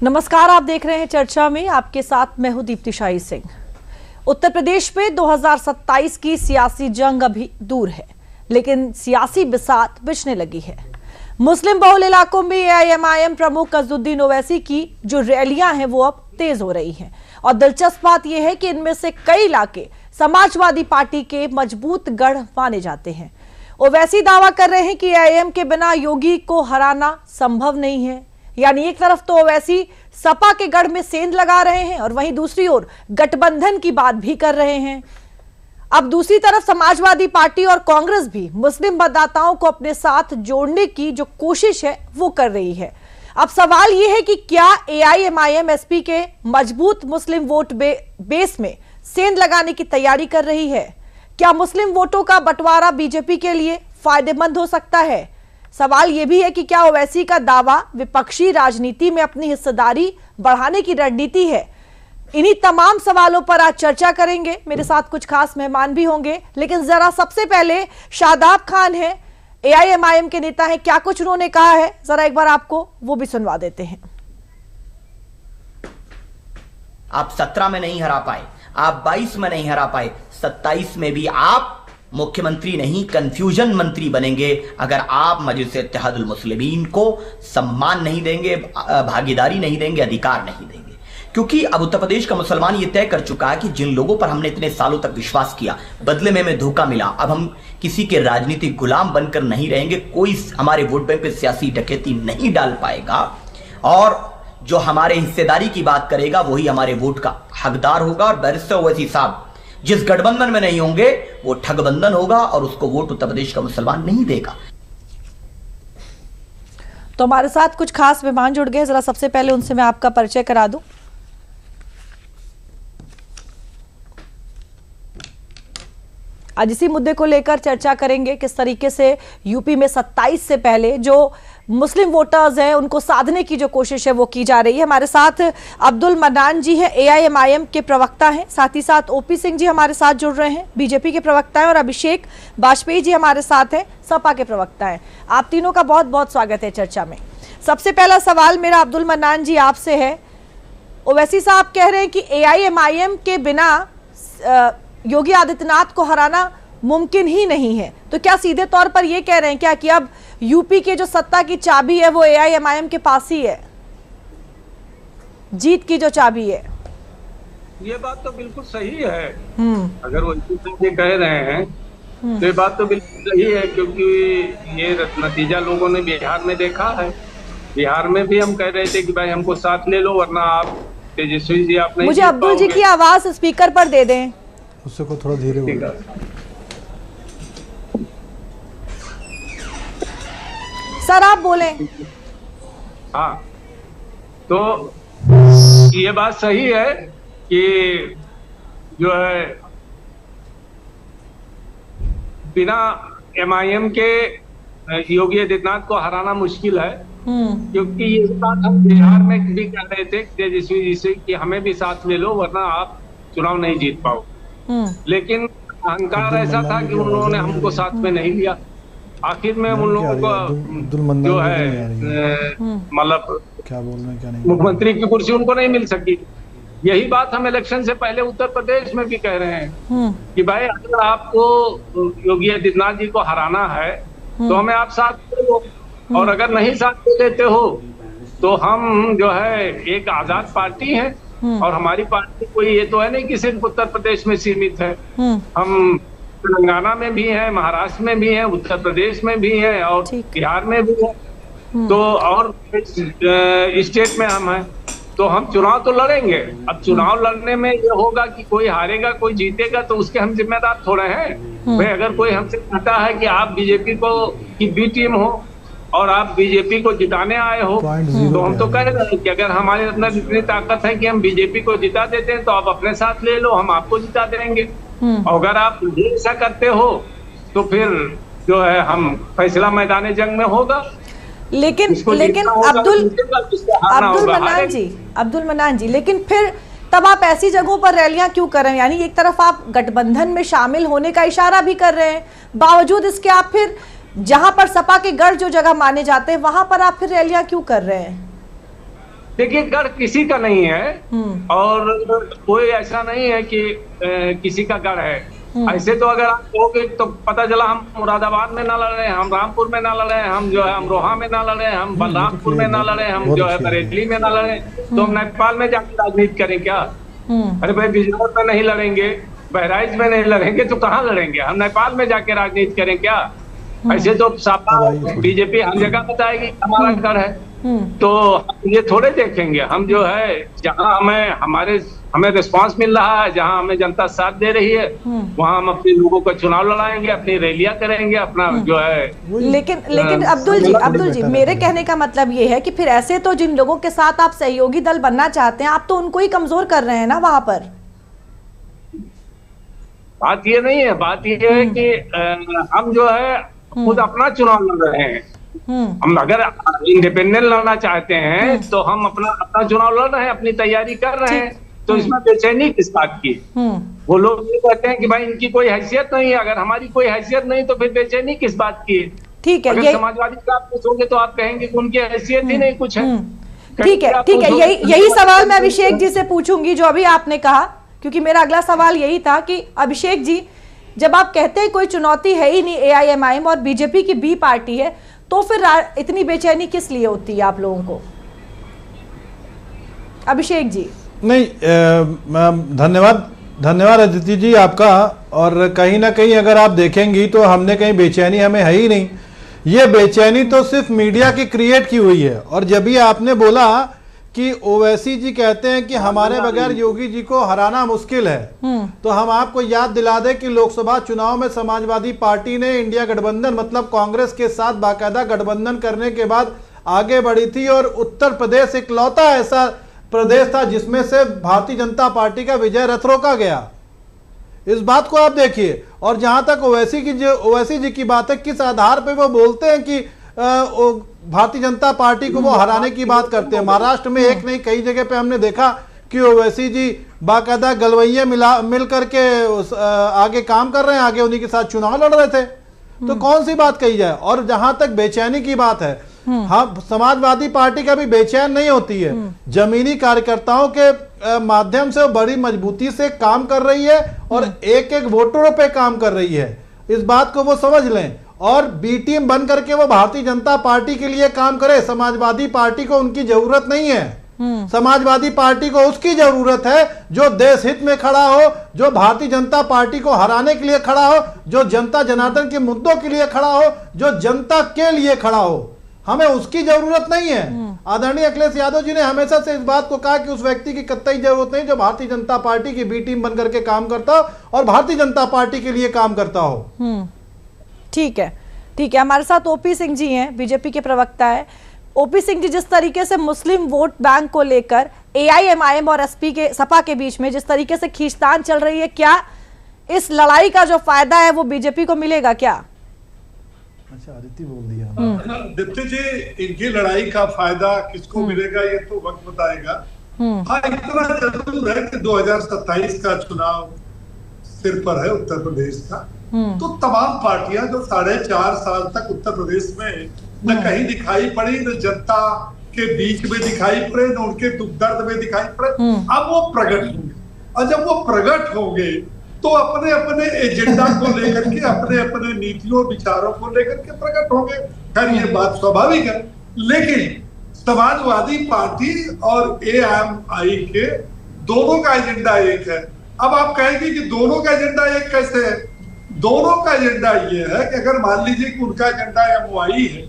नमस्कार, आप देख रहे हैं चर्चा में। आपके साथ मैं हूं दीप्ति शाही सिंह। उत्तर प्रदेश में 2027 की सियासी जंग अभी दूर है, लेकिन सियासी बिसात बिछने लगी है। मुस्लिम बहुल इलाकों में एआईएमआईएम प्रमुख अज़दुद्दीन ओवैसी की जो रैलियां हैं वो अब तेज हो रही हैं, और दिलचस्प बात यह है कि इनमें से कई इलाके समाजवादी पार्टी के मजबूत गढ़ माने जाते हैं। ओवैसी दावा कर रहे हैं कि एआईएम के बिना योगी को हराना संभव नहीं है। यानी एक तरफ तो ओवैसी सपा के गढ़ में सेंध लगा रहे हैं और वहीं दूसरी ओर गठबंधन की बात भी कर रहे हैं। अब दूसरी तरफ समाजवादी पार्टी और कांग्रेस भी मुस्लिम मतदाताओं को अपने साथ जोड़ने की जो कोशिश है वो कर रही है। अब सवाल यह है कि क्या एआईएमआईएम एसपी के मजबूत मुस्लिम वोट बेस में सेंध लगाने की तैयारी कर रही है? क्या मुस्लिम वोटों का बंटवारा बीजेपी के लिए फायदेमंद हो सकता है? सवाल यह भी है कि क्या ओवैसी का दावा विपक्षी राजनीति में अपनी हिस्सेदारी बढ़ाने की रणनीति है? इन्हीं तमाम सवालों पर आज चर्चा करेंगे। मेरे साथ कुछ खास मेहमान भी होंगे, लेकिन जरा सबसे पहले शादाब खान है, एआईएमआईएम के नेता हैं। क्या कुछ उन्होंने कहा है, जरा एक बार आपको वो भी सुनवा देते हैं। आप 17 में नहीं हरा पाए, आप 22 में नहीं हरा पाए, 27 में भी आप मुख्यमंत्री नहीं कंफ्यूजन मंत्री बनेंगे अगर आप मजलिस इत्तेहादुल मुस्लिमीन को सम्मान नहीं देंगे, भागीदारी नहीं देंगे, अधिकार नहीं देंगे। क्योंकि अब उत्तर प्रदेश का मुसलमान ये तय कर चुका है कि जिन लोगों पर हमने इतने सालों तक विश्वास किया, बदले में हमें धोखा मिला, अब हम किसी के राजनीतिक गुलाम बनकर नहीं रहेंगे। कोई हमारे वोट बैंक पे सियासी डकैती नहीं डाल पाएगा, और जो हमारे हिस्सेदारी की बात करेगा वही हमारे वोट का हकदार होगा। और बैरिस्टर ओवैसी साहब जिस गठबंधन में नहीं होंगे वो ठगबंधन होगा, और उसको वोट उत्तर प्रदेश का मुसलमान नहीं देगा। तो हमारे साथ कुछ खास मेहमान जुड़ गए, जरा सबसे पहले उनसे मैं आपका परिचय करा दूं। आज इसी मुद्दे को लेकर चर्चा करेंगे, किस तरीके से यूपी में 27 से पहले जो मुस्लिम वोटर्स हैं उनको साधने की जो कोशिश है वो की जा रही है। हमारे साथ अब्दुल मन्नान जी हैं, एआईएमआईएम के प्रवक्ता हैं। साथ ही साथ ओपी सिंह जी हमारे साथ जुड़ रहे हैं, बीजेपी के प्रवक्ता हैं। और अभिषेक वाजपेयी जी हमारे साथ हैं, सपा के प्रवक्ता हैं। आप तीनों का बहुत बहुत स्वागत है चर्चा में। सबसे पहला सवाल मेरा अब्दुल मन्नान जी आपसे है। ओवैसी साहब कह रहे हैं कि एआईएमआईएम के बिना योगी आदित्यनाथ को हराना मुमकिन ही नहीं है, तो क्या सीधे तौर पर यह कह रहे हैं क्या कि अब यूपी के जो सत्ता की चाबी है वो एआईएमआईएम के पास ही है, जीत की जो चाबी है? ये बात तो बिल्कुल सही है। अगर वो ये कह रहे हैं तो ये बात तो बिल्कुल सही है, क्योंकि ये नतीजा लोगों ने बिहार में देखा है। बिहार में भी हम कह रहे थे कि भाई हमको साथ ले लो, वरना आप तेजस्वी जी आप नहीं। मुझे अब्दुल जी की आवाज स्पीकर पर दे दें, उससे को थोड़ा धीरे बोलो। सर आप बोलें। हाँ, तो ये बात सही है कि जो है बिना एमआईएम के योगी आदित्यनाथ को हराना मुश्किल है। क्योंकि ये बात हम बिहार में भी कर रहे थे तेजस्वी जी से कि हमें भी साथ ले लो, वरना आप चुनाव नहीं जीत पाओ। लेकिन अहंकार ऐसा था कि उन लोगों ने हमको साथ में नहीं लिया। आखिर में उन लोगों को जो है मतलब क्या बोल रहे हैं क्या नहीं, मुख्यमंत्री की कुर्सी उनको नहीं मिल सकी। यही बात हम इलेक्शन से पहले उत्तर प्रदेश में भी कह रहे हैं कि भाई अगर आपको योगी आदित्यनाथ जी को हराना है तो हमें आप साथ दे दो, और अगर नहीं साथ दे देते हो तो हम जो है एक आजाद पार्टी है, और हमारी पार्टी कोई ये तो है नहीं कि सिर्फ उत्तर प्रदेश में सीमित है। हम तेलंगाना में भी है, महाराष्ट्र में भी है, उत्तर प्रदेश में भी है, और बिहार में भी है, तो और स्टेट में हम हैं। तो हम चुनाव तो लड़ेंगे। अब चुनाव लड़ने में ये होगा कि कोई हारेगा कोई जीतेगा, तो उसके हम जिम्मेदार थोड़े हैं। भाई अगर कोई हमसे कहता है कि आप बीजेपी को की बी टीम हो और आप बीजेपी को जिताने आए हो, तो हम तो कह रहे हैं कि अगर हमारे अंदर इतनी ताकत है कि हम बीजेपी को जिता देते हैं तो आप अपने साथ ले लो, हम आपको जिता देंगे। और अगर आप ऐसा करते हो तो फिर जो है हम फैसला मैदान जंग में होगा। लेकिन अब्दुल मन्नान जी, लेकिन फिर तब आप ऐसी जगहों पर रैलियां क्यों कर रहे हैं? यानी एक तरफ आप गठबंधन में शामिल होने का इशारा भी कर रहे हैं, बावजूद इसके आप फिर जहां पर सपा के गढ़ जो जगह माने जाते हैं वहां पर आप फिर रैलियां क्यों कर रहे हैं? देखिए, गढ़ किसी का नहीं है और कोई ऐसा नहीं है कि किसी का गढ़ है। ऐसे तो अगर आप कहोगे तो पता चला हम मुरादाबाद में ना लड़े, हम रामपुर में ना लड़े, हम जो है अमरोहा में ना लड़े, हम बलरामपुर में ना लड़े, हम जो है बरेली में ना लड़े, तो हम नेपाल में जाकर राजनीति करें क्या? अरे भाई, बिजनौर में नहीं लड़ेंगे, बहराइच में नहीं लड़ेंगे तो कहाँ लड़ेंगे? हम नेपाल में जाके राजनीति करें क्या? ऐसे तो सापा बीजेपी हर जगह बताएगी हमारा गढ़ है, तो ये थोड़े देखेंगे। हम जो है जहाँ हमें रिस्पांस मिल रहा है, जहाँ हमें जनता साथ दे रही है, वहाँ हम अपने लोगों को चुनाव लड़ाएंगे, अपनी रैलियां करेंगे, अपना जो है। लेकिन अब्दुल जी मेरे कहने का मतलब ये है कि फिर ऐसे तो जिन लोगों के साथ आप सहयोगी दल बनना चाहते हैं, आप तो उनको ही कमजोर कर रहे हैं ना वहां पर। बात ये नहीं है, बात ये है कि हम जो है खुद अपना चुनाव लड़ रहे हैं। हम अगर इंडिपेंडेंट लड़ना चाहते हैं तो हम अपना चुनाव लड़ रहे हैं, अपनी तैयारी कर रहे हैं, तो इसमें बेचैनी किस बात की? वो लोग ये कहते हैं कि भाई इनकी कोई हैसियत नहीं है, अगर हमारी कोई हैसियत नहीं तो फिर बेचैनी किस बात की? ठीक है, अगर समाजवादी का आप पूछोगे तो आप कहेंगे कि उनकी हैसियत ही नहीं कुछ है। ठीक है, यही सवाल मैं अभिषेक जी से पूछूंगी जो अभी आपने कहा, क्योंकि मेरा अगला सवाल यही था कि अभिषेक जी, जब आप कहते हैं कोई चुनौती है ही नहीं, AIMIM और बीजेपी की बी पार्टी है, तो फिर इतनी बेचैनी किस लिए होती है आप लोगों को? अभिषेक जी। नहीं, धन्यवाद अदिति जी आपका। और कहीं ना कहीं अगर आप देखेंगी तो हमने कहीं बेचैनी हमें है ही नहीं, ये बेचैनी तो सिर्फ मीडिया की क्रिएट की हुई है। और जब भी आपने बोला कि ओवैसी जी कहते हैं कि हमारे बगैर योगी जी को हराना मुश्किल है, तो हम आपको याद दिला दें कि लोकसभा चुनाव में समाजवादी पार्टी ने इंडिया गठबंधन मतलब कांग्रेस के साथ बाकायदा गठबंधन करने के बाद आगे बढ़ी थी, और उत्तर प्रदेश इकलौता ऐसा प्रदेश था जिसमें से भारतीय जनता पार्टी का विजय रथ रोका गया। इस बात को आप देखिए। और जहां तक ओवैसी जी की बात है, किस आधार पर वो बोलते हैं कि भारतीय जनता पार्टी को वो हराने की बात करते हैं। महाराष्ट्र में एक नहीं कई जगह पे हमने देखा कि ओवैसी जी बाकायदा गलवैये मिल करके आगे काम कर रहे हैं, आगे उन्हीं के साथ चुनाव लड़ रहे थे। तो कौन सी बात कही जाए। और जहां तक बेचैनी की बात है, हाँ, समाजवादी पार्टी का भी बेचैन नहीं होती है। जमीनी कार्यकर्ताओं के माध्यम से वो बड़ी मजबूती से काम कर रही है और एक एक वोटरों पे काम कर रही है। इस बात को वो समझ लें और बी टीम बन करके वो भारतीय जनता पार्टी के लिए काम करे। समाजवादी पार्टी को उनकी जरूरत नहीं है। समाजवादी पार्टी को उसकी जरूरत है जो देश हित में खड़ा हो, जो भारतीय जनता पार्टी को हराने के लिए खड़ा हो, जो जनता जनार्दन के मुद्दों के लिए खड़ा हो, जो जनता के लिए खड़ा हो। हमें उसकी जरूरत नहीं है। आदरणीय अखिलेश यादव जी ने हमेशा से इस बात को कहा कि उस व्यक्ति की कतई जरूरत नहीं जो भारतीय जनता पार्टी की बी टीम बनकर के काम करता हो और भारतीय जनता पार्टी के लिए काम करता हो। ठीक है, हमारे साथ ओपी सिंह जी हैं, बीजेपी के प्रवक्ता है। ओपी सिंह जी, जिस तरीके से मुस्लिम वोट बैंक को लेकर AIMIM और सपा के बीच में जिस तरीके से खींचतान चल रही है, क्या इस लड़ाई का जो फायदा है वो बीजेपी को मिलेगा क्या? अच्छा, आदित्य बोल दिया। दीप्ति जी, इनकी लड़ाई का फायदा किसको मिलेगा ये तो वक्त बताएगा। हाँ, इतना जरूर है कि 2027 का चुनाव सिर पर है उत्तर प्रदेश का। तो तमाम पार्टियां जो 4.5 साल तक उत्तर प्रदेश में न कहीं दिखाई पड़ी, न जनता के बीच में दिखाई पड़े, न उनके दुख दर्द में दिखाई पड़े, अब वो प्रकट होंगे। और जब वो प्रकट होंगे तो अपने अपने एजेंडा को लेकर के, अपने अपने नीतियों विचारों को लेकर के प्रकट होंगे। खैर ये बात स्वाभाविक है, लेकिन समाजवादी पार्टी और AIMI के दोनों का एजेंडा एक है। अब आप कहेंगे कि दोनों का एजेंडा एक कैसे है? दोनों का एजेंडा ये है कि अगर मान लीजिए कि उनका एजेंडा MOI है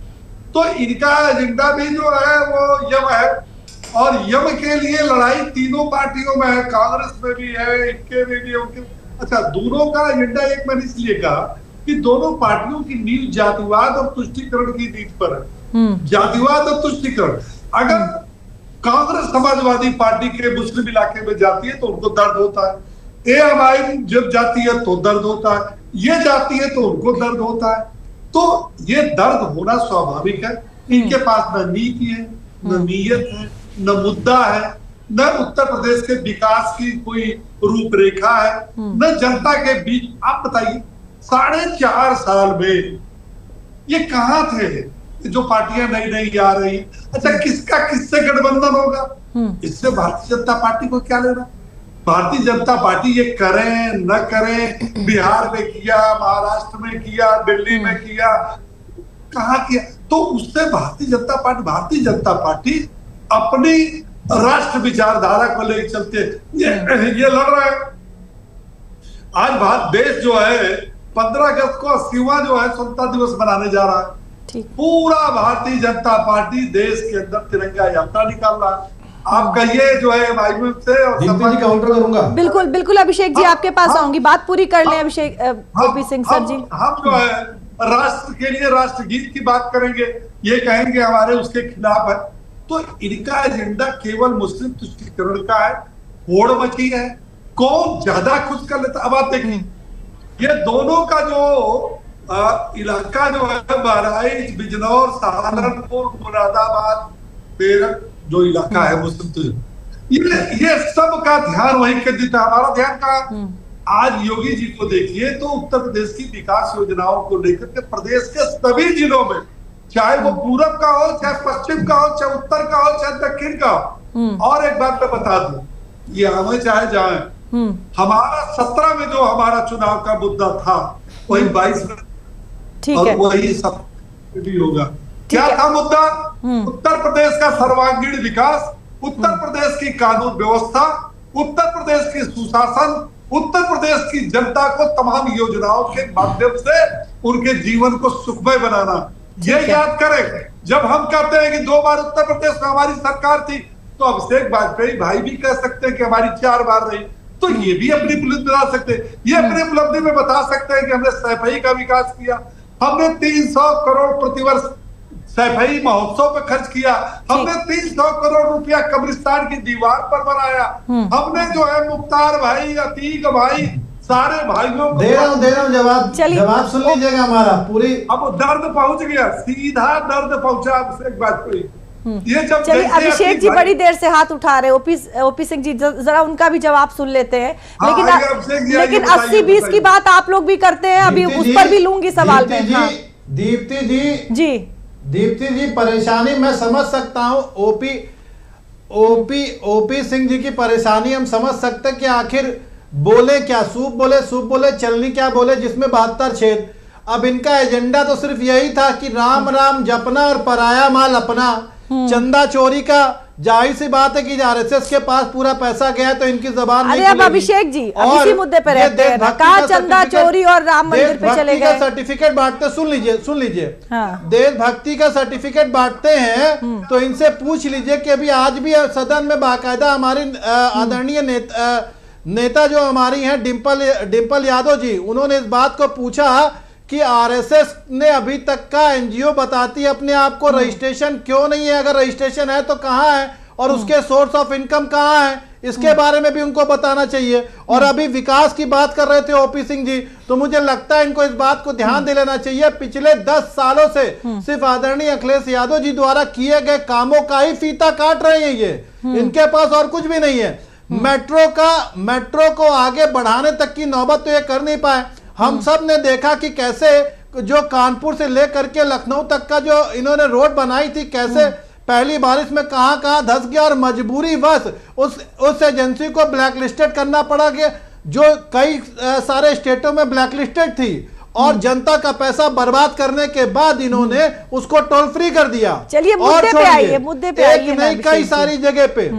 तो इनका एजेंडा भी जो है वो यम है, और यम के लिए लड़ाई तीनों पार्टियों में है, कांग्रेस में भी है, इनके में भी है, उनके। अच्छा, दोनों का एजेंडा एक, मैंने इसलिए कहा कि दोनों पार्टियों की नींव जातिवाद और तुष्टीकरण की नींव पर है। जातिवाद और तुष्टीकरण। अगर कांग्रेस समाजवादी पार्टी के मुस्लिम इलाके में जाती है तो उनको दर्द होता है, AIMI जब जाती है तो दर्द होता है, ये जाती है तो उनको दर्द होता है। तो ये दर्द होना स्वाभाविक है। इनके पास न नीति है, न नीयत है, न मुद्दा है, न उत्तर प्रदेश के विकास की कोई रूपरेखा है, न जनता के बीच। आप बताइए, 4.5 साल में ये कहां थे? जो पार्टियां नई नई आ रही, अच्छा किसका किससे गठबंधन होगा, इससे भारतीय जनता पार्टी को क्या लेना। भारतीय जनता पार्टी ये करें न करें, बिहार में किया, महाराष्ट्र में किया, दिल्ली में किया, कहाँ किया, तो उससे भारतीय जनता पार्टी अपनी राष्ट्र विचारधारा को लेकर चलते ये लड़ रहा है। आज भारत देश जो है 15 अगस्त को 80वां जो है स्वतंत्रता दिवस मनाने जा रहा है। पूरा भारतीय जनता पार्टी देश के अंदर तिरंगा यात्रा निकाल रहा है। आप कहिए जो है माइक्रो से और काउंटर करूंगा। बिल्कुल बिल्कुल अभिषेक जी आपके पास आऊंगी, बात पूरी कर लें अभिषेक ओपी सिंह सर जी। हम जो है राष्ट्र के लिए राष्ट्रगीत की बात करेंगे, ये कहेंगे हमारे उसके खिलाफ है, तो इनका एजेंडा केवल मुस्लिम तुष्टीकरण का है, होड़ मची है, कौन ज्यादा खुश कर लेता। अब आप देखिए ये दोनों का जो इलाका जो है बहराइच, बिजनौर, सहारनपुर, मुरादाबाद, बेरक जो इलाका है मुस्लिम, ये सब का ध्यान वहीं केंद्रित है। हमारा ध्यान कहाँ? आज योगी जी को देखिए तो उत्तर प्रदेश की विकास योजनाओं को लेकर के प्रदेश के सभी जिलों में, चाहे वो पूरब का हो, चाहे पश्चिम का हो, चाहे उत्तर का हो, चाहे दक्षिण का हो। और एक बात मैं बता दूं, ये हमें चाहे जाए, हमारा 17 में जो हमारा चुनाव का मुद्दा था वही 22 में, और वही सब भी होगा। क्या था मुद्दा? उत्तर प्रदेश का सर्वांगीण विकास, उत्तर प्रदेश की कानून व्यवस्था, उत्तर प्रदेश की सुशासन, उत्तर प्रदेश की जनता को तमाम योजनाओं के माध्यम से उनके जीवन को सुखमय बनाना। ये याद करें, जब हम कहते हैं कि 2 बार उत्तर प्रदेश में हमारी सरकार थी, तो अभिषेक वाजपेयी भाई भी कह सकते हैं कि हमारी 4 बार रही, तो ये भी अपनी उपलब्धि बता सकते हैं। ये अपनी उपलब्धि में बता सकते हैं कि हमने सैफई का विकास किया, हमने 300 करोड़ प्रतिवर्ष सैफई महोत्सव पे खर्च किया, हमने 300 करोड़ रुपया कब्रिस्तान की दीवार पर बनाया, हमने जो है मुख्तार भाई, अतीक भाई, सारे भाइयों को दे रहा हूं जवाब सुन लीजिएगा हमारा पूरी। अब दर्द पहुंच गया, सीधा दर्द पहुंचा अभिषेक वाजपेयी। ये जब चलिए अभिषेक जी बड़ी देर से हाथ उठा रहे, ओपी सिंह जी जरा उनका भी जवाब सुन लेते हैं। लेकिन 80-20 की बात आप लोग भी करते हैं, अभी उस पर भी लूंगी सवाल में। दीप्ति जी परेशानी मैं समझ सकता हूँ, ओपी सिंह जी की परेशानी हम समझ सकते हैं कि आखिर बोले क्या, सूप बोले चलनी क्या बोले, जिसमें 72 छेद। अब इनका एजेंडा तो सिर्फ यही था कि राम राम जपना और पराया माल अपना। चंदा चोरी का जाहिर सी बात है कि आरएसएस के पास पूरा पैसा गया है तो इनकी जबान नहीं खुलेगी। अब अभिषेक जी अब इसी मुद्दे पे रहते हैं, कहा चंदा चोरी और राम मंदिर पे चले गए। सर्टिफिकेट बांटते, सुन लीजिए देशभक्ति का सर्टिफिकेट बांटते हैं तो इनसे पूछ लीजिए कि अभी आज भी सदन में बाकायदा हमारी आदरणीय नेता जो हमारी हैं डिंपल यादव जी, उन्होंने इस बात को पूछा कि आरएसएस ने अभी तक का एनजीओ बताती है अपने आप को, रजिस्ट्रेशन क्यों नहीं है, अगर रजिस्ट्रेशन है तो कहां है और उसके सोर्स ऑफ इनकम कहां है, इसके बारे में भी उनको बताना चाहिए। और अभी विकास की बात कर रहे थे ओपी सिंह जी, तो मुझे लगता है इनको इस बात को ध्यान दे लेना चाहिए, पिछले 10 सालों से सिर्फ आदरणीय अखिलेश यादव जी द्वारा किए गए कामों का ही फीता काट रहे हैं ये, इनके पास और कुछ भी नहीं है। मेट्रो को आगे बढ़ाने तक की नौबत तो ये कर नहीं पाए। हम सब ने देखा कि कैसे जो कानपुर से लेकर के लखनऊ तक का जो इन्होंने रोड बनाई थी, कैसे पहली बारिश में कहां धंस गया और मजबूरी बस उस एजेंसी को ब्लैकलिस्टेड करना पड़ा कि जो कई सारे स्टेटों में ब्लैकलिस्टेड थी, और जनता का पैसा बर्बाद करने के बाद इन्होंने उसको टोल फ्री कर दिया। चलिए मुद्दे पे आइए, मुद्दे पे आइए। एक नहीं कई सारी जगह पे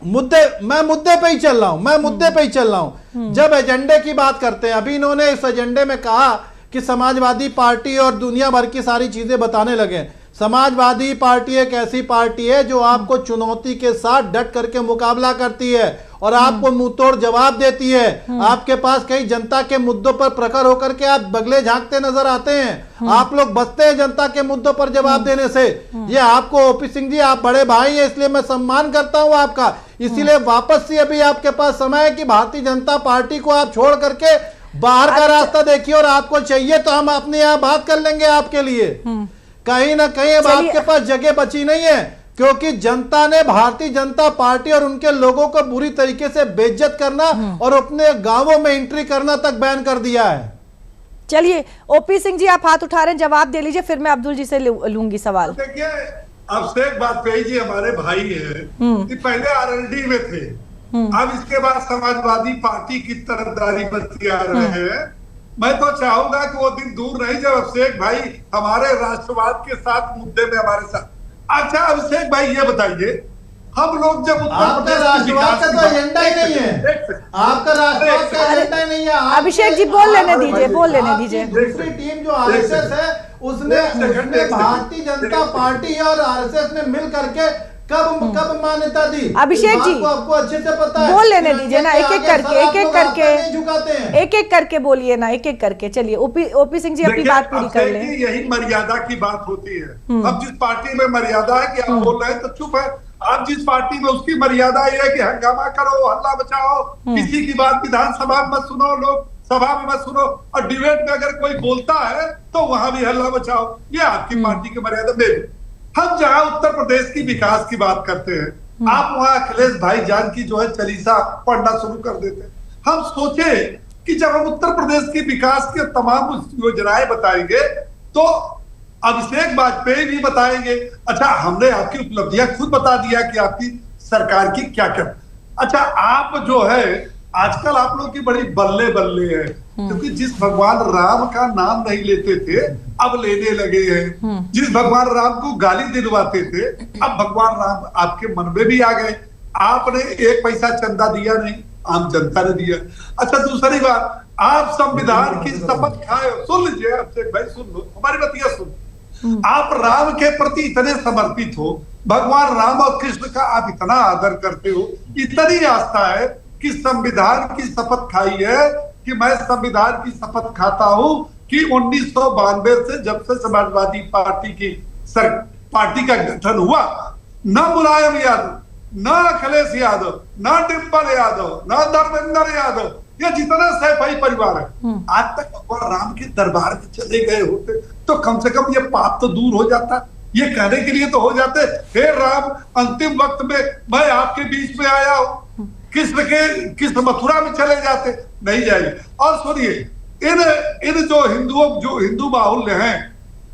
मैं मुद्दे पे ही चल रहा हूं। जब एजेंडे की बात करते हैं, अभी इन्होंने इस एजेंडे में कहा कि समाजवादी पार्टी और दुनिया भर की सारी चीजें बताने लगे। समाजवादी पार्टी एक ऐसी पार्टी है जो आपको चुनौती के साथ डट करके मुकाबला करती है और आपको मुंहतोड़ जवाब देती है। आपके पास कई जनता के मुद्दों पर प्रखर होकर के आप बगले झांकते नजर आते हैं। आप लोग बचते हैं जनता के मुद्दों पर जवाब देने से। ये आपको ओपी सिंह जी, आप बड़े भाई हैं, इसलिए मैं सम्मान करता हूं आपका। इसीलिए वापस से अभी आपके पास समय है कि भारतीय जनता पार्टी को आप छोड़ करके बाहर का रास्ता देखिए, और आपको चाहिए तो हम अपने यहाँ बात कर लेंगे आपके लिए। कहीं ना कहीं अब आपके पास जगह बची नहीं है, क्योंकि जनता ने भारतीय जनता पार्टी और उनके लोगों को बुरी तरीके से बेइज्जत करना और अपने गांवों में एंट्री करना तक बैन कर दिया है। चलिए ओपी सिंह जी, आप हाथ उठा रहे हैं, जवाब दे लीजिए, फिर मैं अब्दुल जी से लूंगी सवाल। देखिए, अभिषेक वाजपेयी जी हमारे भाई हैं, कि पहले आरएलडी में थे, अब इसके बाद समाजवादी पार्टी की तरफदारी बनती आ रहे हैं। मैं तो चाहूंगा कि वो दिन दूर नहीं जब अभिषेक भाई हमारे राष्ट्रवाद के साथ मुद्दे में हमारे साथ। अच्छा अभिषेक भाई ये बताइए, हम लोग जब आपका राष्ट्रवाद का तो एजेंडा ही नहीं है, आपका राष्ट्रवाद का एजेंडा ही नहीं है। अभिषेक जी बोल लेने दीजिए, बोल लेने दीजिए। दूसरी टीम जो आरएसएस है उसने भारतीय जनता पार्टी और आरएसएस ने मिल करके कब मान्यता दी? अभिषेक जी आपको अच्छे से पता है, बोल लेने दीजिए ना, एक एक करके झुकाते हैं, एक एक करके बोलिए ना, एक एक करके। चलिए ओपी सिंह जी अपनी बात पूरी कर लें। यही मर्यादा की बात होती है। अब जिस पार्टी में मर्यादा है कि आप बोल रहे हैं तो चुप है, आप जिस पार्टी में उसकी मर्यादा ये है कि हंगामा करो, हल्ला बचाओ, किसी की बात विधानसभा में मत सुनो, लोग सभा में मत सुनो, और डिबेट में अगर कोई बोलता है तो वहां भी हल्ला बचाओ, ये आपकी पार्टी की मर्यादा में। हम जहां उत्तर प्रदेश की विकास की बात करते हैं, आप वहां अखिलेश भाईजान की जो है चालीसा पढ़ना शुरू कर देते। हम सोचे कि जब हम उत्तर प्रदेश की विकास के तमाम योजनाएं बताएंगे तो अभिषेक वाजपेयी भी बताएंगे। अच्छा हमने आपकी उपलब्धियां खुद बता दिया कि आपकी सरकार की क्या क्या। अच्छा आप जो है आजकल आप लोग की बड़ी बल्ले बल्ले है, क्योंकि जिस भगवान राम का नाम नहीं लेते थे अब लेने लगे हैं, जिस भगवान राम को गाली दिलवाते थे अब भगवान राम आपके मन में भी आ गए। आपने एक पैसा चंदा दिया नहीं, आम जनता ने दिया। अच्छा दूसरी बात, आप संविधान की शपथ खाए, सुन लीजिए अभिषेक भाई, सुन लो हमारी बतिया सुन। आप राम के प्रति इतने समर्पित हो, भगवान राम और कृष्ण का आप इतना आदर करते हो, इतनी आस्था है कि संविधान की शपथ खाई है कि मैं संविधान की शपथ खाता हूं कि 1992 से जब से समाजवादी पार्टी की पार्टी का गठन हुआ, न मुलायम यादव, न अखिलेश यादव, न डिम्पल यादव, न धर्मेंद्र यादव, ये जितना सैफई परिवार है आज तक भगवान राम के दरबार में चले गए होते तो कम से कम ये पाप तो दूर हो जाता, ये कहने के लिए तो हो जाते, हे राम अंतिम वक्त में मैं आपके बीच में आया हूं, कृष्ण मथुरा में चले जाते, नहीं जाएंगे। और सुनिए इन जो हिंदू बाहुल्य हैं,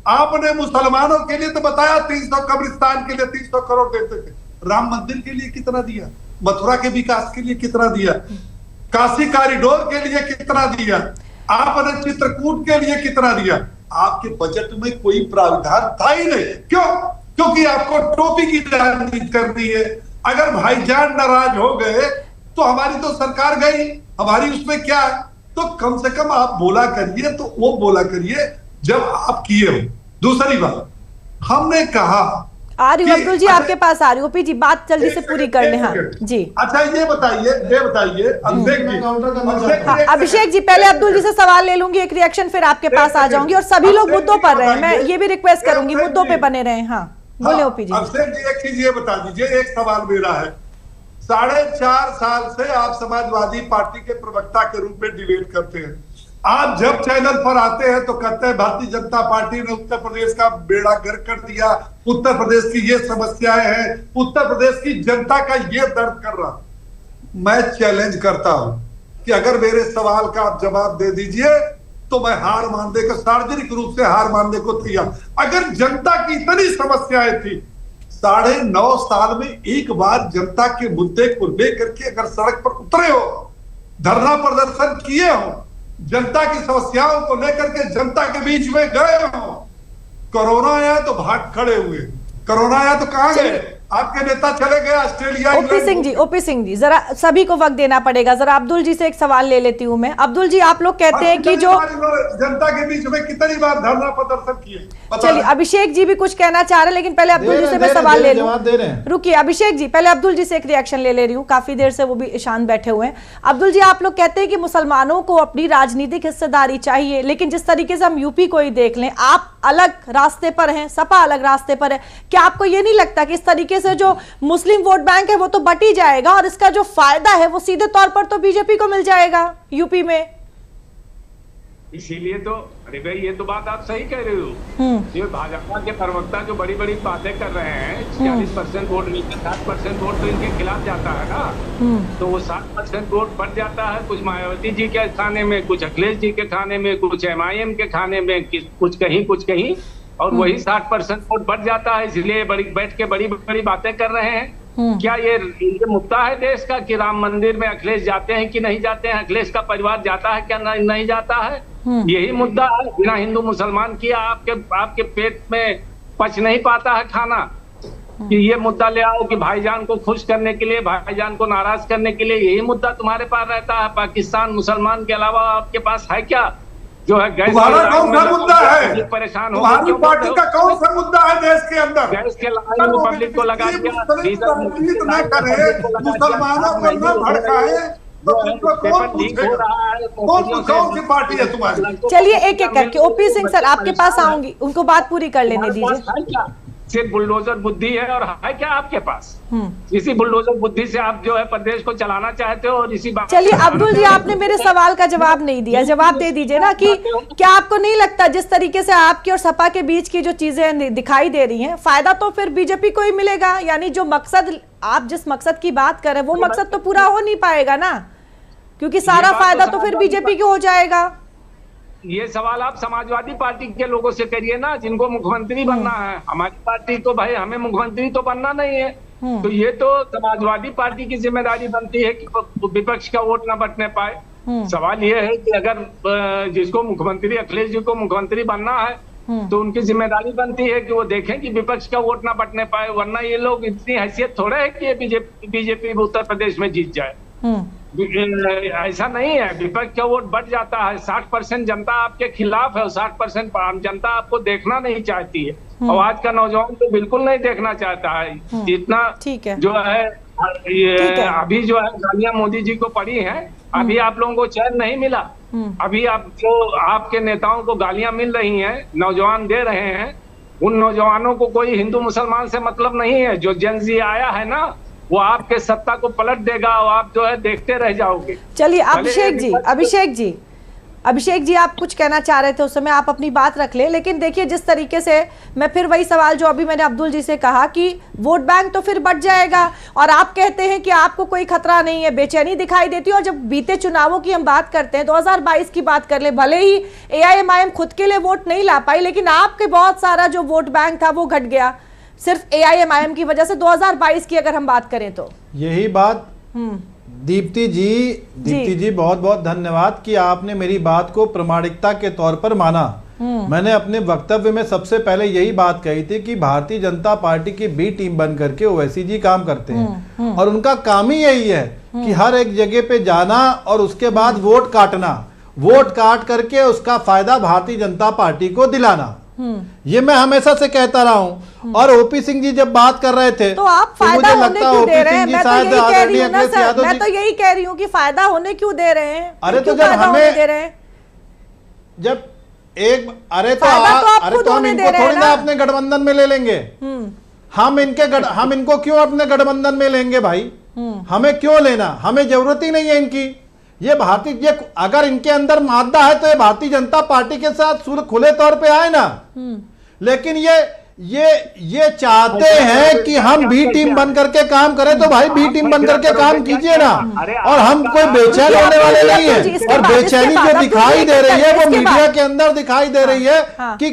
आपने मुसलमानों के लिए तो बताया 300 कब्रिस्तान के लिए 300 करोड़ देते थे, राम मंदिर के लिए कितना दिया, मथुरा के विकास के लिए कितना दिया, काशी कॉरिडोर के लिए कितना दिया, आपने चित्रकूट के लिए कितना दिया। आपके बजट में कोई प्रावधान था ही नहीं। क्यों? क्योंकि आपको टोपी की राजनीति करनी है। अगर भाईजान नाराज हो गए तो हमारी तो सरकार गई, हमारी उसमें क्या है। तो कम से कम आप बोला करिए, तो वो बोला करिए जब आप किए हो। दूसरी बात हमने कहा आ रही हूँ अब्दुल जी, आपके पास आ रही हूँ। ओपी जी बात जल्दी से पूरी कर लें। हाँ जी। अच्छा ये बताइए अभिषेक जी, पहले अब्दुल जी से सवाल ले लूंगी, एक रिएक्शन, फिर आपके पास आ जाऊंगी। और सभी लोग मुद्दों पर रहे, मैं ये भी रिक्वेस्ट करूंगी मुद्दों पे बने रहे। हाँ बोले ओपी जी। अभिषेक जी एक चीज ये बता दीजिए, एक सवाल मेरा है, 4.5 साल से आप समाजवादी पार्टी के प्रवक्ता के रूप में डिबेट करते हैं। आप जब चैनल पर आते हैं तो कहते हैं भारतीय जनता पार्टी ने उत्तर प्रदेश का बेड़ा गर्क कर दिया, उत्तर प्रदेश की ये समस्याएं हैं, उत्तर प्रदेश की जनता का ये दर्द कर रहा। मैं चैलेंज करता हूं कि अगर मेरे सवाल का आप जवाब दे दीजिए तो मैं हार मानने को, सार्वजनिक रूप से हार मानने को तैयार। अगर जनता की इतनी समस्याएं थी, 9.5 साल में एक बार जनता के मुद्दे को लेकर के अगर सड़क पर उतरे हो, धरना प्रदर्शन किए हो, जनता की समस्याओं को लेकर के जनता के बीच में गए हो, कोरोना आया तो भाग खड़े हुए, कोरोना आया तो कहां गए, आपके नेता चले गए ऑस्ट्रेलिया। ओपी सिंह जी जरा सभी को वक्त देना पड़ेगा। जरा अब्दुल जी से एक सवाल ले लेती हूँ मैं। अब्दुल जी, आप लोग कहते हैं कि जो जनता के बीच में कितनी बार धरना प्रदर्शन किए। चलिए अभिषेक जी भी कुछ कहना चाह रहे हैं, लेकिन पहले अब्दुल जी से मैं सवाल ले लूं। रुकिए अभिषेक जी, पहले अब्दुल जी से एक रिएक्शन ले रही हूँ, काफी देर से वो भी शांत बैठे हुए हैं। अब्दुल जी, आप लोग कहते हैं कि मुसलमानों को अपनी राजनीतिक हिस्सेदारी चाहिए, लेकिन जिस तरीके से हम यूपी को ही देख लें, आप अलग रास्ते पर हैं, सपा अलग रास्ते पर है। क्या आपको ये नहीं लगता कि इस तरीके से जो मुस्लिम वोट बैंक है वो तो बट ही जाएगा और इसका जो फायदा है वो सीधे तौर पर तो बीजेपी को मिल जाएगा यूपी में? इसीलिए तो अरे भाई ये तो बात आप सही कह रहे हो। ये भाजपा के प्रवक्ता जो बड़ी बड़ी बातें कर रहे हैं, 40% वोट मिलकर 60% वोट तो इनके खिलाफ जाता है ना, तो वो 60% वोट बढ़ जाता है कुछ मायावती जी के खाने में, कुछ अखिलेश जी के खाने में, कुछ MIM के खाने में, कुछ कहीं, और वही 60% वोट बढ़ जाता है। इसलिए बैठ के बड़ी बड़ी बातें कर रहे हैं। क्या ये मुद्दा है देश का कि राम मंदिर में अखिलेश जाते हैं कि नहीं जाते हैं, अखिलेश का परिवार जाता है क्या नहीं जाता है? यही मुद्दा है। बिना हिंदू मुसलमान किया आपके पेट में पच नहीं पाता है खाना, कि ये मुद्दा ले आओ कि भाईजान को खुश करने के लिए, भाईजान को नाराज करने के लिए, यही मुद्दा तुम्हारे पास रहता है। पाकिस्तान मुसलमान के अलावा आपके पास है क्या? जो है गैस तुम्हारा कौन सा मुद्दा है? परेशान हो, तुम्हारी पार्टी का कौन सा मुद्दा है देश के अंदर? गैस के लाइन में पब्लिक को लगा दिया, न करे, मुसलमानों को न भड़काए, तो तुमको कौन सी पार्टी है तुम्हारी? चलिए एक एक करके OP सिंह सर आपके पास आऊंगी, उनको बात पूरी कर लेने दीजिए। सिर्फ बुलडोजर बुद्धि है और है क्या आपके पास? इसी बुलडोजर बुद्धि से आप जो है प्रदेश को चलाना चाहते हो, और इसी बात। चलिए अब्दुल जी, आपने मेरे सवाल का जवाब नहीं दिया, जवाब दे दीजिए ना कि क्या आपको नहीं लगता जिस तरीके से आपकी और सपा के बीच की जो चीजें दिखाई दे रही हैं, फायदा तो फिर बीजेपी को ही मिलेगा? यानी जो मकसद आप जिस मकसद की बात कर रहे हैं वो मकसद तो पूरा हो नहीं पाएगा ना, क्योंकि सारा फायदा तो फिर बीजेपी को हो जाएगा। ये सवाल आप समाजवादी पार्टी के लोगों से करिए ना, जिनको मुख्यमंत्री बनना है। हमारी पार्टी तो भाई हमें मुख्यमंत्री तो बनना नहीं है, तो ये तो समाजवादी पार्टी की जिम्मेदारी बनती है कि विपक्ष का वोट ना बटने पाए। सवाल ये है कि अगर जिसको मुख्यमंत्री, अखिलेश जी को मुख्यमंत्री बनना है, तो उनकी जिम्मेदारी बनती है कि वो देखें कि विपक्ष का वोट ना बटने पाए, वरना ये लोग इतनी हैसियत थोड़े है कि ये बीजेपी उत्तर प्रदेश में जीत जाए। ऐसा नहीं है, विपक्ष का वोट बढ़ जाता है। 60% जनता आपके खिलाफ है और 60% आम जनता आपको देखना नहीं चाहती है, और आज का नौजवान तो बिल्कुल नहीं देखना चाहता है। जितना जो है ये अभी जो है गालियां मोदी जी को पड़ी हैं, अभी आप लोगों को चैन नहीं मिला। अभी आप जो आपके नेताओं को गालियां मिल रही हैं, नौजवान दे रहे हैं, उन नौजवानों को कोई हिंदू मुसलमान से मतलब नहीं है। जो जेन ज़ी आया है ना, वो आपके सत्ता को पलट देगा और आप जो है देखते रह जाओगे। चलिए अभिषेक जी आप कुछ कहना चाह रहे थे, उस समय आप अपनी बात रख ले, लेकिन देखिए जिस तरीके से मैं फिर वही सवाल जो अभी मैंने अब्दुल जी से कहा कि वोट बैंक तो फिर बढ़ जाएगा, और आप कहते हैं कि आपको कोई खतरा नहीं है, बेचैनी दिखाई देती है। और जब बीते चुनावों की हम बात करते हैं, 2022 की बात कर ले, भले ही AIMIM खुद के लिए वोट नहीं ला पाई, लेकिन आपके बहुत सारा जो वोट बैंक था वो घट गया सिर्फ AIMIM की वजह से। 2022 की अगर हम बात करें तो यही बात दीप्ति जी बहुत बहुत धन्यवाद कि आपने मेरी बात को प्रामाणिकता के तौर पर माना। मैंने अपने वक्तव्य में सबसे पहले यही बात कही थी कि भारतीय जनता पार्टी की B टीम बन करके ओवैसी जी काम करते हैं, और उनका काम ही यही है कि हर एक जगह पे जाना और उसके बाद वोट काटना, वोट काट करके उसका फायदा भारतीय जनता पार्टी को दिलाना। ये मैं हमेशा से कहता रहा हूँ। और OP सिंह जी जब बात कर रहे थे तो आप फायदा होने क्यों दे रहे हैं? मैं तो यही कह रही हूँ कि फायदा होने क्यों दे रहे हैं? अरे तो जब हमें जब एक अरे तो हम इनको थोड़ी ना अपने गठबंधन में ले लेंगे। हम इनको क्यों अपने गठबंधन में लेंगे भाई? हमें क्यों लेना? हमें जरूरत ही नहीं है इनकी। ये अगर इनके अंदर मादा है तो ये भारतीय जनता पार्टी के साथ खुले तौर पे आए ना, लेकिन ये चाहते हैं कि हम B टीम बन करके काम करें, तो भाई B टीम बन करके काम कीजिए ना। और हम कोई बेचैन होने वाले नहीं है, और बेचैनी जो दिखाई दे रही है वो मीडिया के अंदर दिखाई दे रही है कि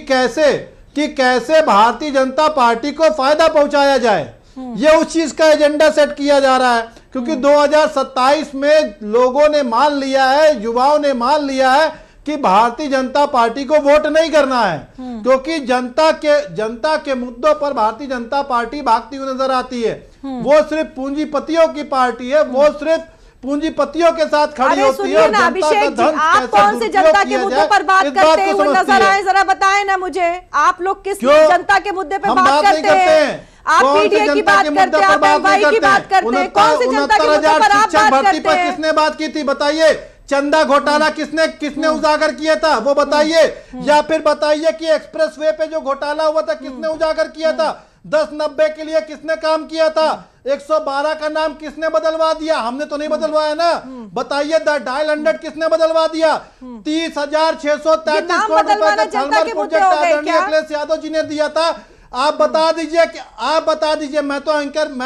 कैसे भारतीय जनता पार्टी को फायदा पहुंचाया जाए। ये उस चीज का एजेंडा सेट किया जा रहा है, क्योंकि 2027 में लोगों ने मान लिया है, युवाओं ने मान लिया है कि भारतीय जनता पार्टी को वोट नहीं करना है, क्योंकि जनता के मुद्दों पर भारतीय जनता पार्टी भागती हुई नजर आती है। वो सिर्फ पूंजीपतियों की पार्टी है, वो सिर्फ पूंजीपतियों के साथ खड़ी होती है। अभिषेक जी, आप कौन से जनता के मुद्दों पर बात करते हुए नजर आए, जरा बताएं ना मुझे। आप लोग किस जनता के मुद्दे पर बात करते हैं? आप मीडिया की बात करते हैं, आप MY की बात करते हैं, कौन सी जनता के मुद्दों पर आप बात करते हैं? किसने बात की थी बताइए? चंदा घोटाला किसने उजागर किया था वो बताइए, या फिर बताइए कि एक्सप्रेस वे पे जो घोटाला हुआ था किसने उजागर किया था? 1090 के लिए किसने काम किया था? 112 का नाम किसने बदलवा दिया? हमने तो नहीं बदलवाया ना। बताइए डायल 100 किसने बदलवा दिया? 30,633 करोड़ रुपए का थर्मल प्रोजेक्ट आदरणीय अखिलेश यादव जी ने दिया था। आप बता दीजिए। मैं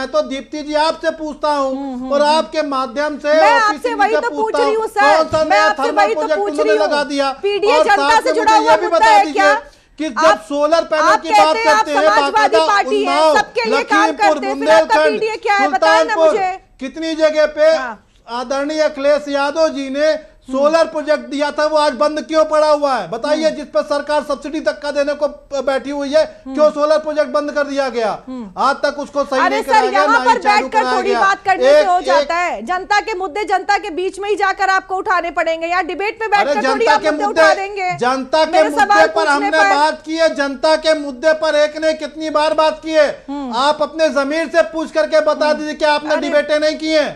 तो दीप्ति जी आपसे पूछता हूं और आपके माध्यम से मैं आपसे वही तो पूछ रही हूं सर, मैं आपसे वही तो पूछ रही हूं। लगा दिया। पीडीए जनता से जुड़ा हुआ मुद्दा है क्या? कि जब सोलर पैनल की बात करते हैं, समाजवादी पार्टी है, सबके लिए काम करते हैं, फिर आपका पीडीए क्या है बताएं ना मुझे। कितनी जगह पे आदरणीय अखिलेश यादव जी ने सोलर प्रोजेक्ट दिया था, वो आज बंद क्यों पड़ा हुआ है? बताइए, जिस पर सरकार सब्सिडी तक का देने को बैठी हुई है, क्यों सोलर प्रोजेक्ट बंद कर दिया गया? आज तक उसको सही नहीं कराया गया, ना ही चालू कराया थोड़ी गया। बात करने से हो जाता है। जनता के मुद्दे जनता के बीच में ही जाकर आपको उठाने पड़ेंगे। यहाँ डिबेट में बैठकर थोड़ी आप मुद्दे उठा देंगे। जनता के मुद्दे पर हमने बात की है। जनता के मुद्दे पर एक ने कितनी बार बात की है? आप अपने जमीर से पूछ करके बता दीजिए कि आपने डिबेटें नहीं की है।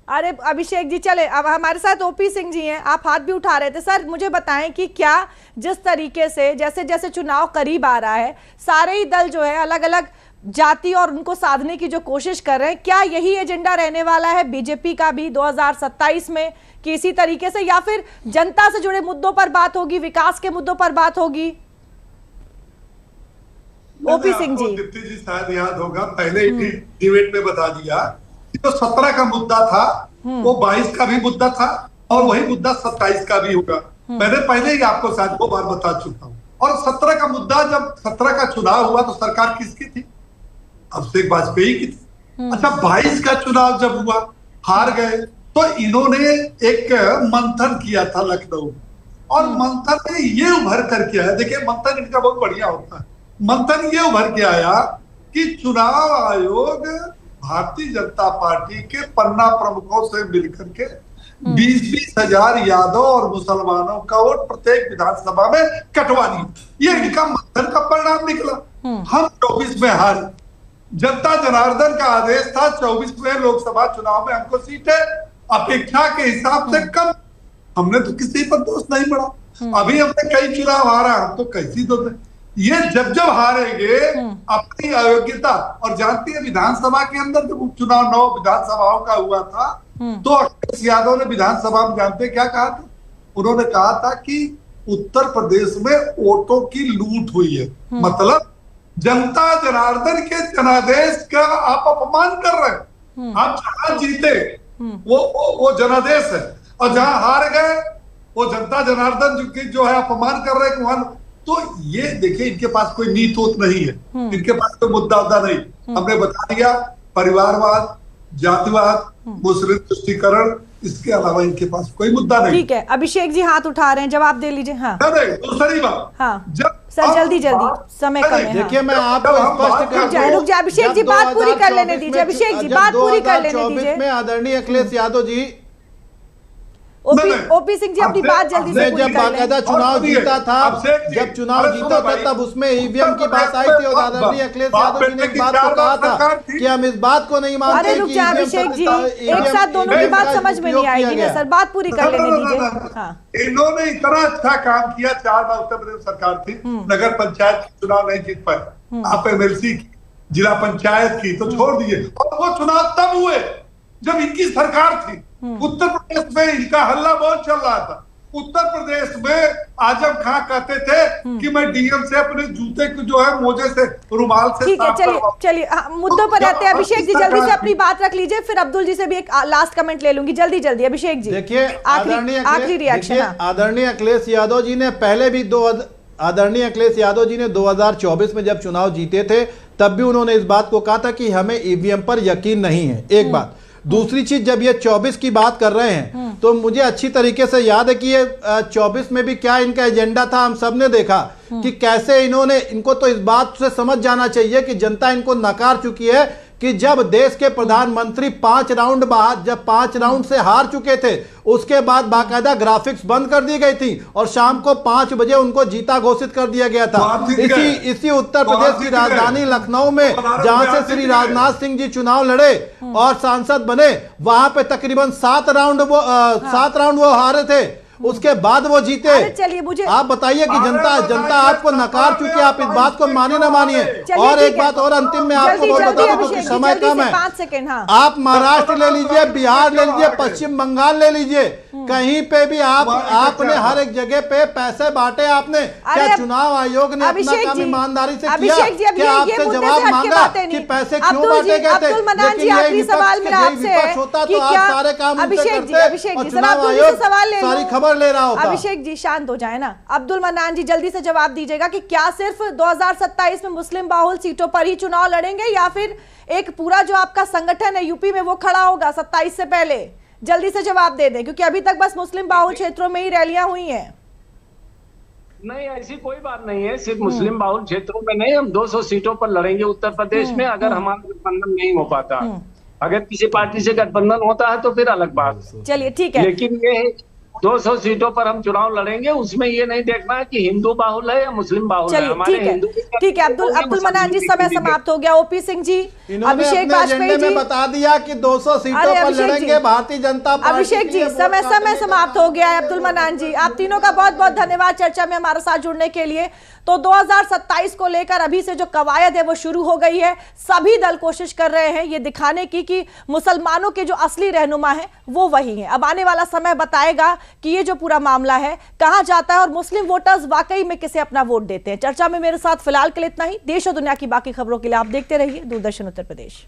अरे अभिषेक जी, चले अब हमारे साथ ओपी सिंह जी हैं, आप हाथ भी उठा रहे थे। सर मुझे बताएं कि क्या जिस तरीके से जैसे जैसे चुनाव करीब आ रहा है, सारे ही दल जो है अलग अलग जाति और उनको साधने की जो कोशिश कर रहे हैं, क्या यही एजेंडा रहने वाला है बीजेपी का भी 2027 में कि इसी तरीके से, या फिर जनता से जुड़े मुद्दों पर बात होगी, विकास के मुद्दों पर बात होगी? ओपी सिंह जी, दीप्ति जी शायद याद होगा, पहले ही डिबेट में बता दिया तो 17 का मुद्दा था, वो 22 का भी मुद्दा था और वही मुद्दा 27 का भी होगा। मैंने पहले ही आपको शायद 2 बार बता चुका हूँ। और 17 का मुद्दा, जब 17 का चुनाव हुआ तो सरकार किसकी थी? अभिषेक वाजपेयी की थी। अच्छा, 22 का चुनाव जब हुआ, हार गए, तो इन्होंने एक मंथन किया था लखनऊ, और मंथन में ये उभर करके आया, देखिए मंथन इनका बहुत बढ़िया होता है। मंथन ये उभर के आया कि चुनाव आयोग भारतीय जनता पार्टी के पन्ना प्रमुखों से मिलकर के 20-20 हजार यादव और मुसलमानों का वोट प्रत्येक विधानसभा में कटवा दिया। ये इनका मंथन का परिणाम निकला। हम 24 में हारे। जनता जनार्दन का आदेश था 24 में लोकसभा चुनाव में हमको सीटें अपेक्षा के हिसाब से कम। हमने तो किसी पर दोष नहीं पड़ा। अभी हमने कई चुनाव हारा, हम तो कैसी दोष। ये जब हारेंगे अपनी अयोग्यता, और जानती है विधानसभा के अंदर जब उपचुनाव 9 विधानसभाओं का हुआ था, तो अखिलेश यादव ने विधानसभा में जानते क्या कहा था? उन्होंने कहा था कि उत्तर प्रदेश में वोटों की लूट हुई है। मतलब जनता जनार्दन के जनादेश का आप अपमान कर रहे हैं। आप जहां जीते वो जनादेश है, और जहां हार गए वो जनता जनार्दन जो है अपमान कर रहे हैं वहां। तो ये देखिए, इनके पास कोई नीति नहीं है, इनके पास कोई मुद्दा नहीं। हमने बता दिया, परिवारवाद, जातिवाद, मुस्लिम तुष्टीकरण, इसके अलावा इनके पास कोई मुद्दा नहीं। ठीक है, अभिषेक जी हाथ उठा रहे हैं, जवाब दे लीजिए। हाँ, दूसरी बात, हाँ सर, जल्दी समय कम है। देखिए, मैं आपको स्पष्ट रुक जाए अभिषेक जी, बात पूरी कर लेने दीजिए। अभिषेक जी बात पूरी कर लेने दीजिए। में आदरणीय अखिलेश यादव जी, ओपी सिंह जी अपनी बात जल्दी से पूरी कर लें। जब चुनाव जीता था, तब उसमें ईवीएम की बात आई थी और आदरणीय अखिलेश यादव जी ने एक बात को कहा था कि हम इस बात को नहीं मानते। अरे रुक जाए अभिषेक जी, एक साथ दोनों की बात समझ में नहीं आएगी ना सर, बात पूरी कर लेने दीजिए। इन्होंने इतना अच्छा काम किया, 4 बार उत्तर प्रदेश सरकार थी, नगर पंचायत की चुनाव नहीं जीत पाए, आप एमएलसी की, जिला पंचायत की तो छोड़ दिए। और वो चुनाव तब हुए जब इनकी सरकार थी। उत्तर प्रदेश में इनका हल्ला बहुत चल रहा था। उत्तर प्रदेश में आजम खां कहते थे कि मैं डीएम से अपने जूते को जो है मोजे से, रुमाल से। ठीक है, चलिए मुद्दों पर रहते हैं। अभिषेक जी जल्दी से अपनी बात रख लीजिए, फिर अब्दुल जी से भी एक लास्ट कमेंट ले लूंगी। जल्दी अभिषेक जी, देखिए आखिरी रिएक्शन। आदरणीय अखिलेश यादव जी ने पहले भी आदरणीय अखिलेश यादव जी ने 2024 में जब चुनाव जीते थे, तब भी उन्होंने इस बात को कहा था कि हमें ईवीएम पर यकीन नहीं है। एक बात। दूसरी चीज, जब ये 24 की बात कर रहे हैं तो मुझे अच्छी तरीके से याद है कि ये 24 में भी क्या इनका एजेंडा था। हम सब ने देखा कि कैसे इनको तो इस बात से समझ जाना चाहिए कि जनता इनको नकार चुकी है कि जब देश के प्रधानमंत्री 5 राउंड बाद, जब 5 राउंड से हार चुके थे, उसके बाद बाकायदा ग्राफिक्स बंद कर दी गई थी और शाम को 5 बजे उनको जीता घोषित कर दिया गया था। इसी उत्तर प्रदेश की राजधानी लखनऊ में, जहां से श्री राजनाथ सिंह जी चुनाव लड़े और सांसद बने, वहां पे तकरीबन 7 राउंड वो हारे थे। उसके बाद वो जीते। चलिए मुझे आप बताइए कि जनता आपको नकार चुकी है, आप इस बात को माने ना मानिए। और एक बात और अंतिम में आपको बता दूं क्योंकि समय कम है, 5 सेकंड। हाँ, आप महाराष्ट्र ले लीजिए, बिहार ले लीजिए, पश्चिम बंगाल ले लीजिए, कहीं पे भी आपने हर एक जगह पे पैसे बांटे आपने। क्या चुनाव आयोग ने अपना काम ईमानदारी से किया? क्या आपसे जवाब मांगा कि पैसे क्यों बांटे गए थे? लेकिन यही विपक्ष होता तो आज सारे काम अभिषेक जी चुनाव आयोग सारी खबर ले रहा होता। अभिषेक जी शांत हो जाए ना। अब्दुल मन्नान जी जल्दी से जवाब दीजिएगा कि क्या सिर्फ 2027 में मुस्लिम बाहुल सीटों पर ही चुनाव लड़ेंगे या फिर एक पूरा जो आपका संगठन है यूपी में वो खड़ा होगा 27 से पहले? जल्दी से जवाब दे दें क्योंकि अभी तक बस मुस्लिम बाहुल क्षेत्रों में ही रैलियां हुई हैं। नहीं, ऐसी कोई बात नहीं है। सिर्फ मुस्लिम बाहुल क्षेत्रों में नहीं, हम 200 सीटों पर लड़ेंगे उत्तर प्रदेश में अगर हमारा गठबंधन नहीं हो पाता। अगर किसी पार्टी से गठबंधन होता है तो फिर अलग बात। चलिए ठीक है, लेकिन ये 200 सीटों पर हम चुनाव लड़ेंगे, उसमें ये नहीं देखना है कि हिंदू बाहुल है या मुस्लिम बाहुल है। चलिए ठीक है अब्दुल मन्नान जी, समय समाप्त हो गया। ओपी सिंह जी, अभिषेक वाजपेयी जी बता दिया कि 200 सीटों पर लड़ेंगे भारतीय जनता पार्टी। अभिषेक जी समय समाप्त हो गया है। अब्दुल मन्नान जी, आप तीनों का बहुत बहुत धन्यवाद चर्चा में हमारे साथ जुड़ने के लिए। तो 2027 को लेकर अभी से जो कवायद है वो शुरू हो गई है। सभी दल कोशिश कर रहे हैं ये दिखाने की कि मुसलमानों के जो असली रहनुमा है वो वही है। अब आने वाला समय बताएगा कि ये जो पूरा मामला है कहां जाता है और मुस्लिम वोटर्स वाकई में किसे अपना वोट देते हैं। चर्चा में मेरे साथ फिलहाल के लिए इतना ही। देश और दुनिया की बाकी खबरों के लिए आप देखते रहिए दूरदर्शन उत्तर प्रदेश।